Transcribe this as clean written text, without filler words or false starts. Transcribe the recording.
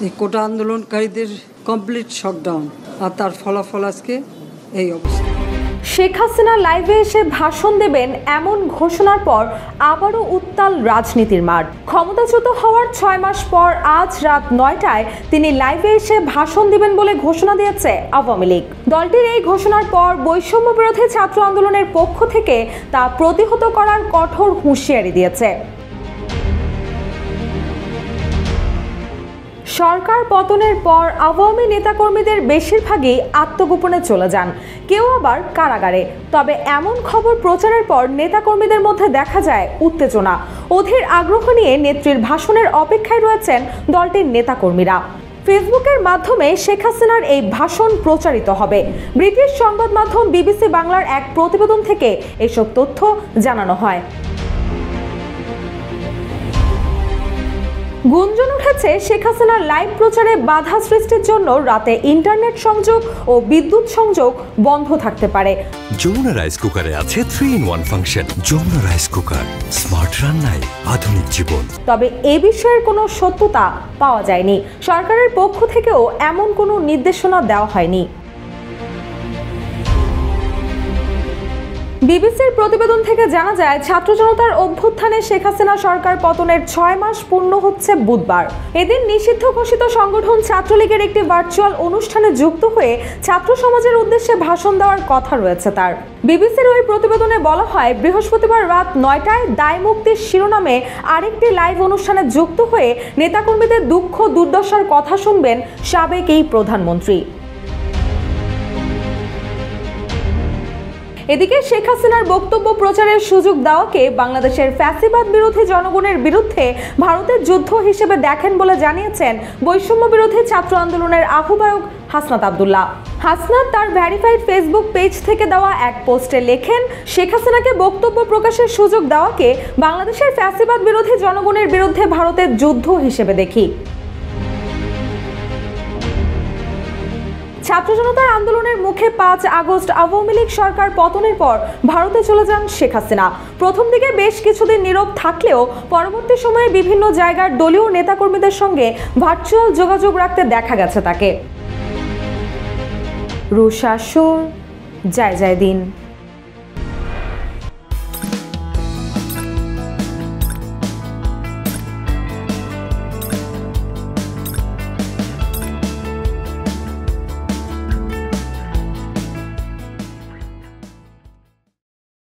এই কোটা আন্দোলনকারীদের complete shutdown আর তার ফলাফল আজকে এই অবস্থা। শেখ হাসিনা লাইভে এসে ভাষণ দেবেন এমন ঘোষণার পর আবারও উত্তাল রাজনীতির মাঠ। ক্ষমতাচ্যুত হওয়ার 6 মাস পর আজ রাত 9টায় তিনি লাইভে এসে ভাষণ দিবেন বলে ঘোষণা দিয়েছে আওয়ামী লীগ। দলটির এই ঘোষণার পর বৈষম্য বিরোধী ছাত্র আন্দোলনের পক্ষ থেকে তা প্রতিহত করার কঠোর হুঁশিয়ারি দিয়েছে। সরকার পতনের পর আওয়ামী নেতাকর্মীদের বেশিরভাগই আত্মগোপনে চলে যান, কেউ আবার কারাগারে। তবে এমন খবর প্রচারের পর নেতাকর্মীদের মধ্যে দেখা যায় উত্তেজনা। অধীর আগ্রহ নিয়ে নেত্রীর ভাষণের অপেক্ষায় রয়েছেন দলটির নেতাকর্মীরা। ফেসবুকের মাধ্যমে শেখ হাসিনার এই ভাষণ প্রচারিত হবে। ব্রিটিশ সংবাদ মাধ্যম বিবিসি বাংলার এক প্রতিবেদন থেকে এসব তথ্য জানানো হয়। গুঞ্জন উঠেছে শেখ হাসিনার লাইভ প্রচারে বাধা সৃষ্টির জন্য রাতে ইন্টারনেট সংযোগ ও বিদ্যুৎ সংযোগ বন্ধ থাকতে পারে। যমুনা রাইস কুকারে আছে 3-in-1 function. Jamuna rice cooker, smart রান্নায় আধুনিক জীবন। তবে এ বিষয়ের কোনো সত্যতা পাওয়া যায়নি। সরকারের পক্ষ থেকেও এমন কোনো নির্দেশনা দেওয়া হয়নি। বিবিসির প্রতিবেদন থেকে জানা যায়, ছাত্র জনতার অভ্যুত্থানে শেখ হাসিনা সরকার পতনের 6 মাস পূর্ণ হচ্ছে বুধবার। এদিন নিষিদ্ধ ঘোষিত সংগঠন ছাত্রলীগের একটি ভার্চুয়াল অনুষ্ঠানে যুক্ত হয়ে ছাত্র সমাজের উদ্দেশ্যে ভাষণ দেওয়ার কথা রয়েছে তার। বিবিসির ওই প্রতিবেদনে বলা হয়, বৃহস্পতিবার রাত 9টায় দায় মুক্তির শিরোনামে আরেকটি লাইভ অনুষ্ঠানে যুক্ত হয়ে নেতাকর্মীদের দুঃখ দুর্দশার কথা শুনবেন সাবেক এই প্রধানমন্ত্রী। এদিকে শেখ হাসিনার বক্তব্য প্রচারের সুযোগ দেওয়াকে বাংলাদেশের ফ্যাসিবাদ বিরোধী জনগণের বিরুদ্ধে ভারতের যুদ্ধ হিসেবে দেখেন বলে জানিয়েছেন বৈষম্য বিরোধী ছাত্র আন্দোলনের আহ্বায়ক হাসনাত আব্দুল্লাহ। হাসনাত তার ভেরিফাইড ফেসবুক পেজ থেকে দেওয়া এক পোস্টে লেখেন, শেখ হাসিনাকে বক্তব্য প্রকাশের সুযোগ দেওয়াকে বাংলাদেশের ফ্যাসিবাদ বিরোধী জনগণের বিরুদ্ধে ভারতের যুদ্ধ হিসেবে দেখি। ছাত্র জনতার আন্দোলনের মুখে 5 আগস্ট আওয়ামী লীগ সরকার পতনের পর ভারতে চলে যান শেখ হাসিনা। প্রথম দিকে বেশ কিছুদিন নীরব থাকলেও পরবর্তী সময়ে বিভিন্ন জায়গার দলীয় নেতাকর্মীদের সঙ্গে ভার্চুয়াল যোগাযোগ রাখতে দেখা গেছে তাকে। রুশা সুর, জয় জয় দিন।